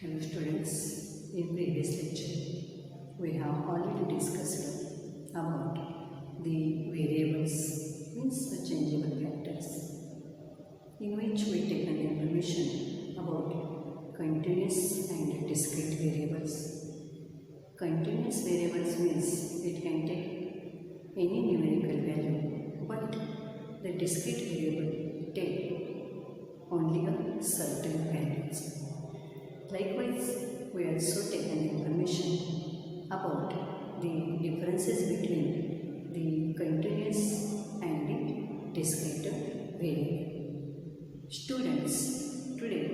Hello students, in previous lecture we have already discussed about the variables, means the changeable factors, in which we take an information about continuous and discrete variables. Continuous variables means it can take any numerical value, but the discrete variable take only a certain values. Likewise, we also take an information about the differences between the continuous and the discrete variable. Students, today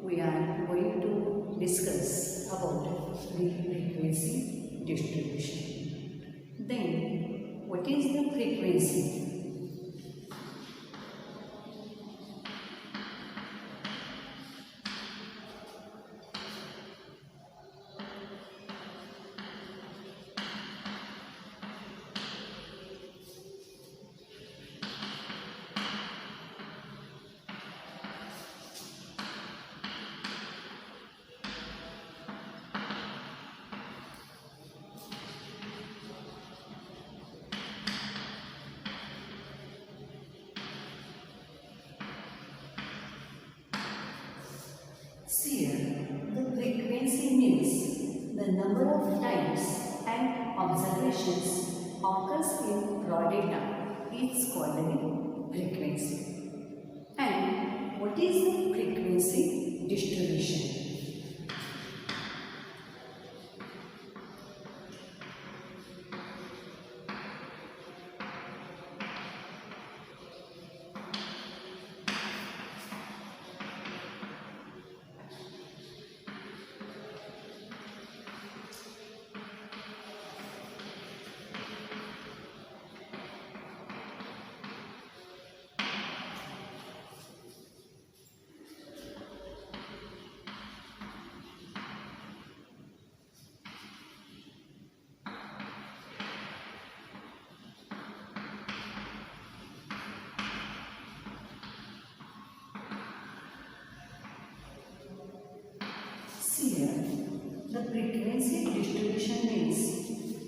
we are going to discuss about the frequency distribution. Then, what is the frequency? Here, the frequency means the number of times and observations occurs in raw data is called the frequency. And what is the frequency distribution? Here, the frequency distribution means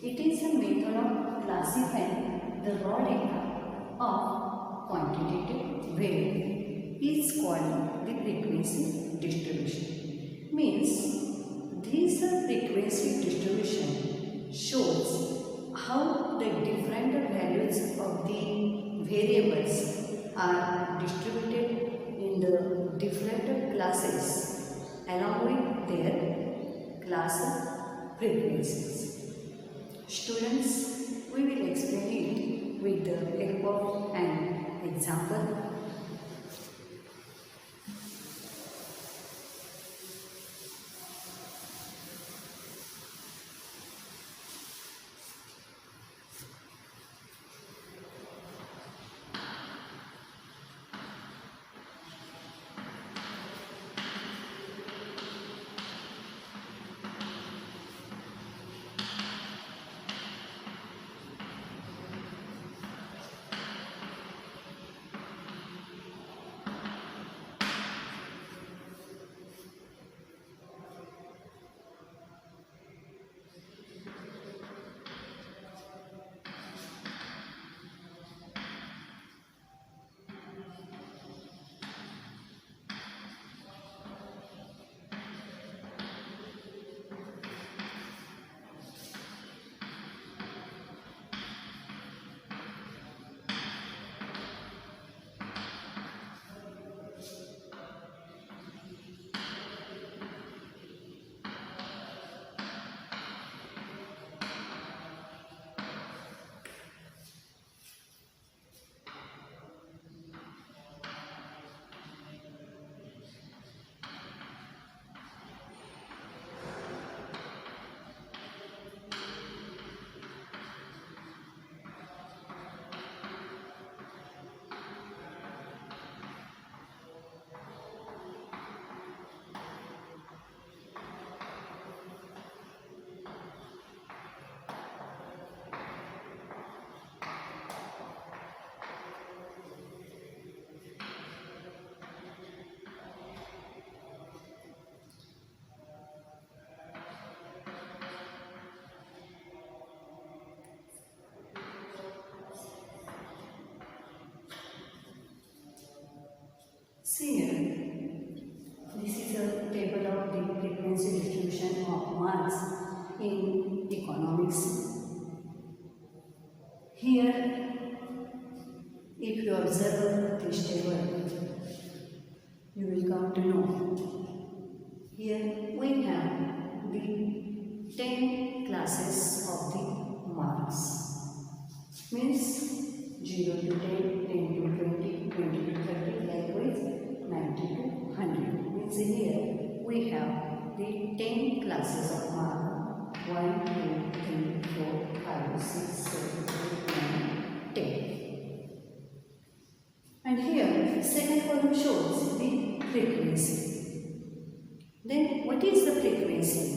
it is a method of classifying the raw data of quantitative variable is called the frequency distribution. Means this frequency distribution shows how the different values of the variables are distributed in the different classes along with their class frequencies. Students, we will explain it with the help of an example. See here, this is a table of the frequency distribution of marks in economics. Here, if you observe this table, you will come to know. Here we have the 10 classes of the marks. Means 0 to 10, 10 to 20, 20 to 30, likewise 90 to 100. Means here we have the 10 classes of mark. 1, 2, 3, 4, 5, 6, 7, 8, 9, 10. And here second column shows the frequency. Then what is the frequency?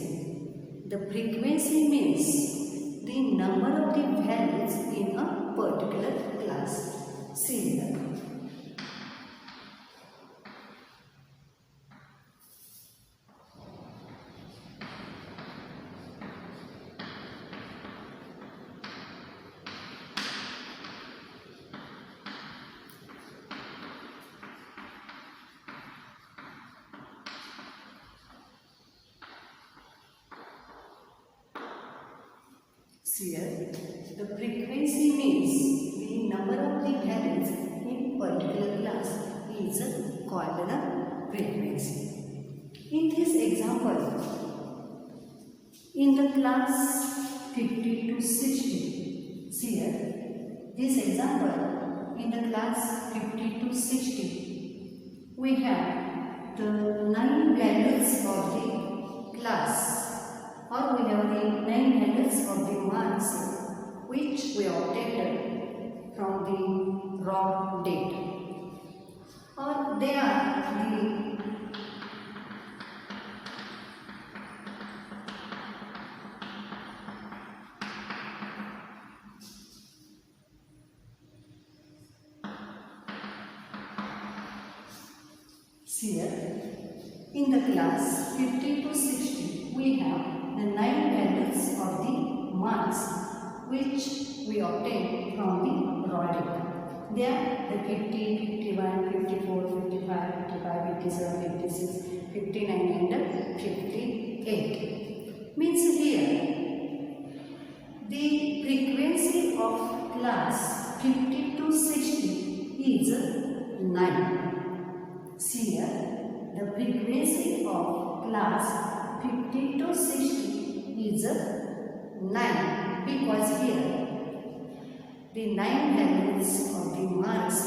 The frequency means the number of the values in a particular class. See here. Here, the frequency means the number of the values in particular class is called the frequency. In this example, in the class 50 to 60, see here, this example, in the class 50 to 60, we have the 9 values of the class, or we have the 9 values of the marks which we obtained from the raw data, or they are the here in the class 50 to 60 we have the 9 values of the marks which we obtained from the raw data. They are the 50, 51, 54, 55, 55, 57, 56, 59 and 58. Means here the frequency of class 50 to 60 is 9. See here, the frequency of class 50 to 60 is 9, because here the 9 values of the marks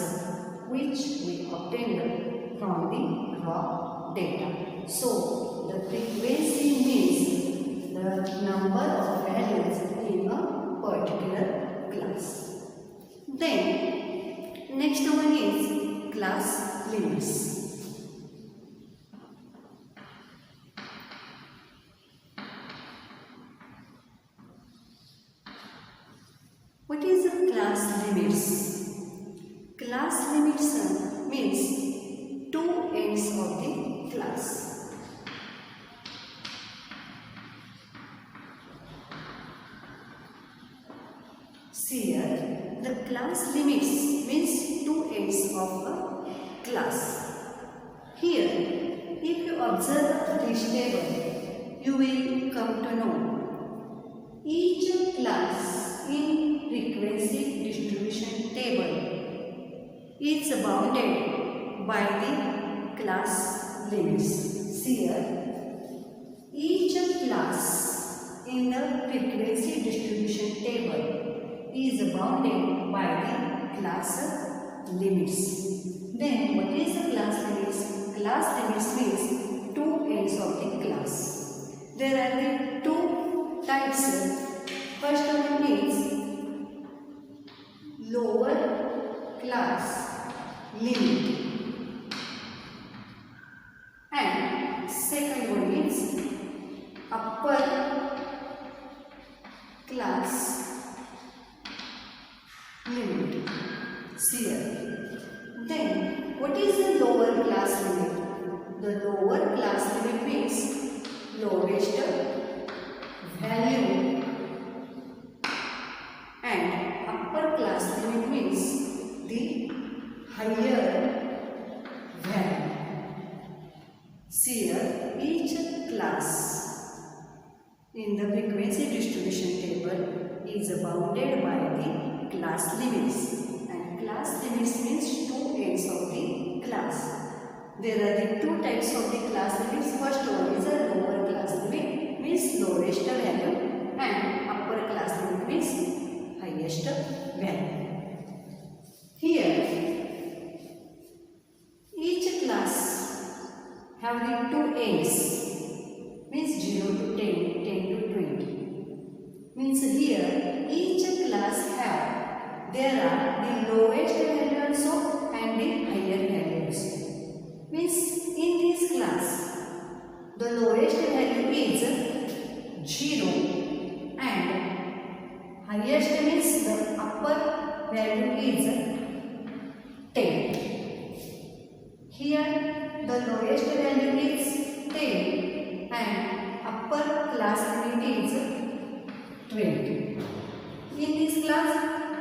which we obtained from the raw data. So the frequency means the number of values in a particular class. Then next one is class limits. What is the class limits? Class limits means 2 ends of the class. See here, the class limits means 2 ends of a class. Here, if you observe this table, you will come to know each class in frequency distribution table is bounded by the class limits. See here, each class in the frequency distribution table is bounded by the class limits. Then what is the class limits? Class limits means 2 ends of the class. There are the 2 types. First one is lower class limit, and second one is upper class limit. See here. Then what is the lower class limit? The lower class limit means lowest value, and upper class limit means the higher value. See here, each class in the frequency distribution table is bounded by the class limits, and class limits means two ends of the class. There are the two types of the class limits. First one is a lower class limit, means lowest value, and upper class limit means highest value. Here each class have the two ends, means 0 to 10, 10 to 20. Means here each class have, there are the lowest value also and the higher values. Means in this class the lowest value is 0 and highest means the upper value is 10. Here the lowest value is 10 and upper class limit is 20. In this class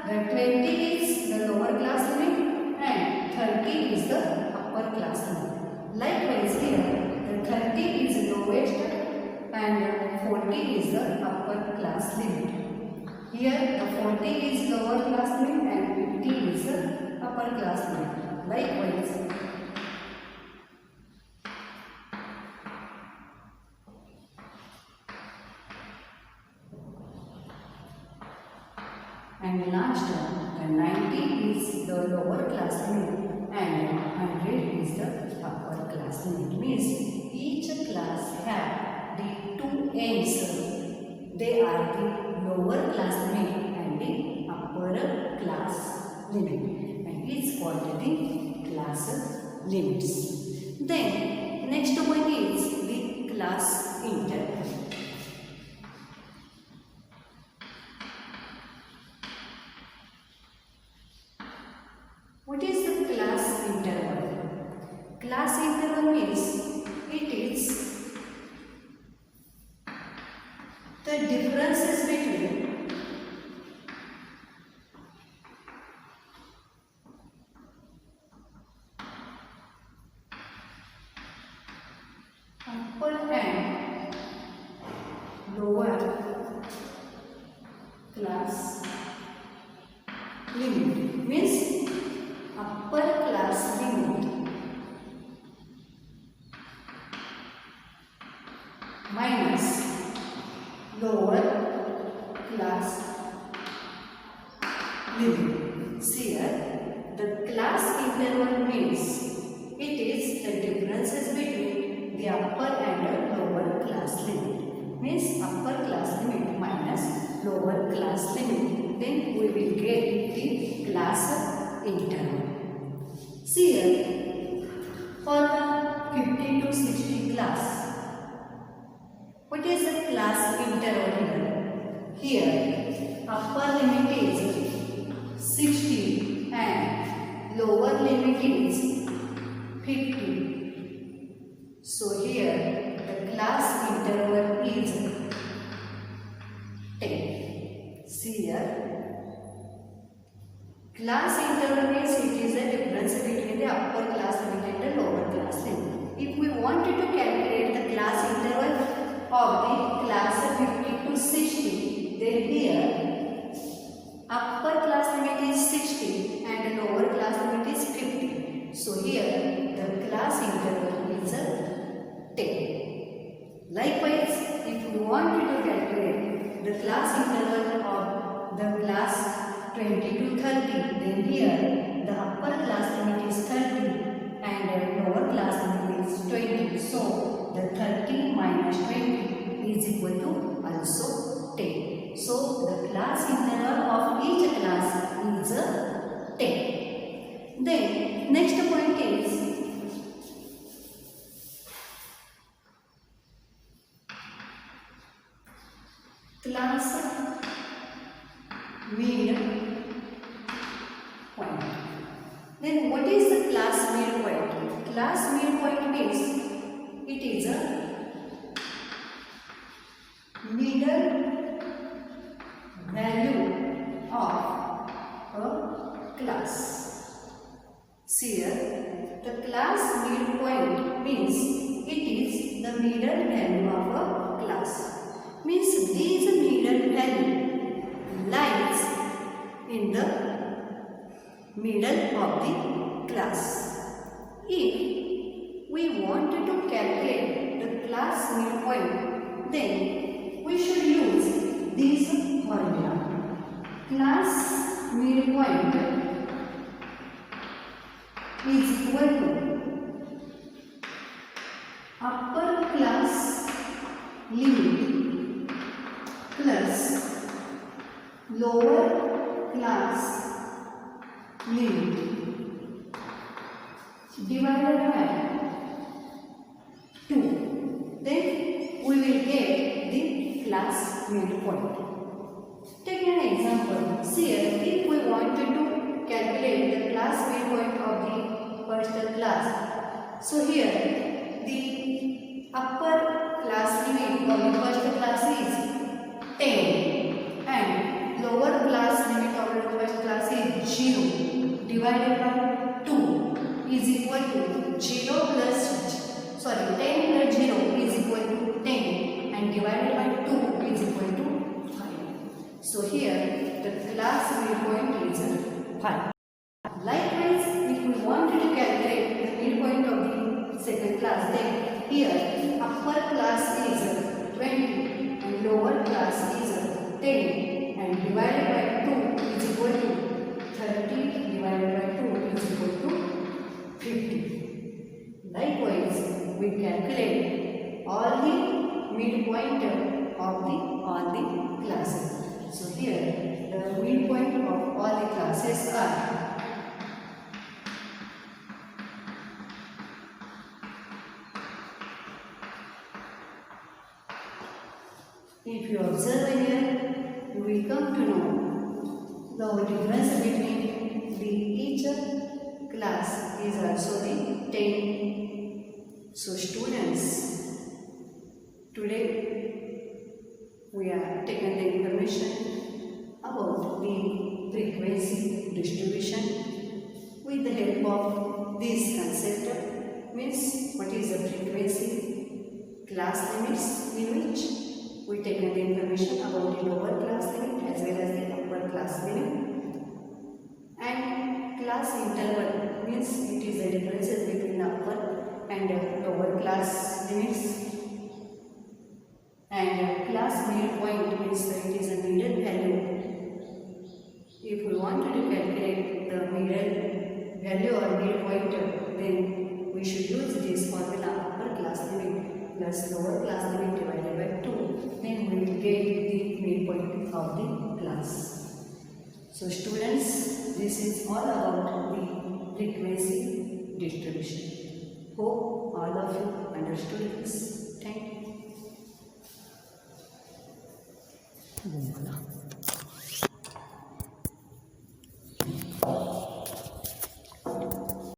the 20 is the lower class limit and 30 is the upper class limit. Likewise here the 30 is lowest and 40 is the upper class limit. Here the 40 is lower class limit and 50 is the upper class limit. Likewise and last one, the 90 is the lower class limit and 100 is the upper class limit. Means each class have the two ends. They are the lower class limit and the upper class limit, and it's called the class limits. Then next one is the class interval. What is the class interval? Class interval means it is the differences between upper and lower class limit. Means upper class limit minus lower class limit. See here, the class interval means it is the differences between the upper and the lower class limit. Means upper class limit minus lower class limit. Then we will get the class interval. See here, for 50 to 60 class, what is the class interval here? Here, upper limit is 60 and lower limit is 50. So here, the class interval is 10. See here, class interval means it is a difference between the upper class limit and the lower class limit. If we wanted to calculate the class interval of the class 50 to 60, then here upper class limit is 60 and the lower class limit is 50. So here the class interval is 10. Likewise, if we wanted to calculate the class interval of the class 20 to 30, then here the upper class limit is 30 and the lower class limit is 20. So the 30 minus 20 is equal to also 10. So the class interval of each class is 10. Then next point is class midpoint. Then what is the class midpoint? Class midpoint means it is a middle value of a class. See here, the class midpoint means it is the middle value of a class. Means this middle value lies in the middle of the class. If we wanted to calculate the class midpoint, then we should use this formula. Class midpoint is equal to upper class limit plus lower class limit divided by 2. Then we will get the class midpoint. Take an example. Here, if we wanted to calculate the class midpoint of the first class, so here the upper class limit of the first class is 10 and lower class limit of the first class is 0 divided by 2 is equal to 10 plus 0 is equal to 10 and divided by 2 is equal to 5. So here the class midpoint is 5. Likewise, if we wanted to calculate the midpoint of the second class, then here upper class is 20 and lower class is 10 and divided by 2 is equal to 30 divided by 2 is equal to 50. Likewise, we calculate all the midpoint of all the classes. So here the midpoint of all the classes are if you observe here, you will come to know the difference between the each class is also the 10. So students, today we are taking the information about the frequency distribution with the help of this concept. Means what is the frequency, class limits in which we taken the information about the lower class limit as well as the upper class limit, and class interval means it is the differences between the upper and lower class limits, and class midpoint means that it is a middle value. If we wanted to calculate the middle value or midpoint, then we should use this formula, upper class limit plus lower class limit divided by 2. Then we will get the midpoint of the class. So students, this is all about the frequency distribution. Hope all of you understood this. Thank you.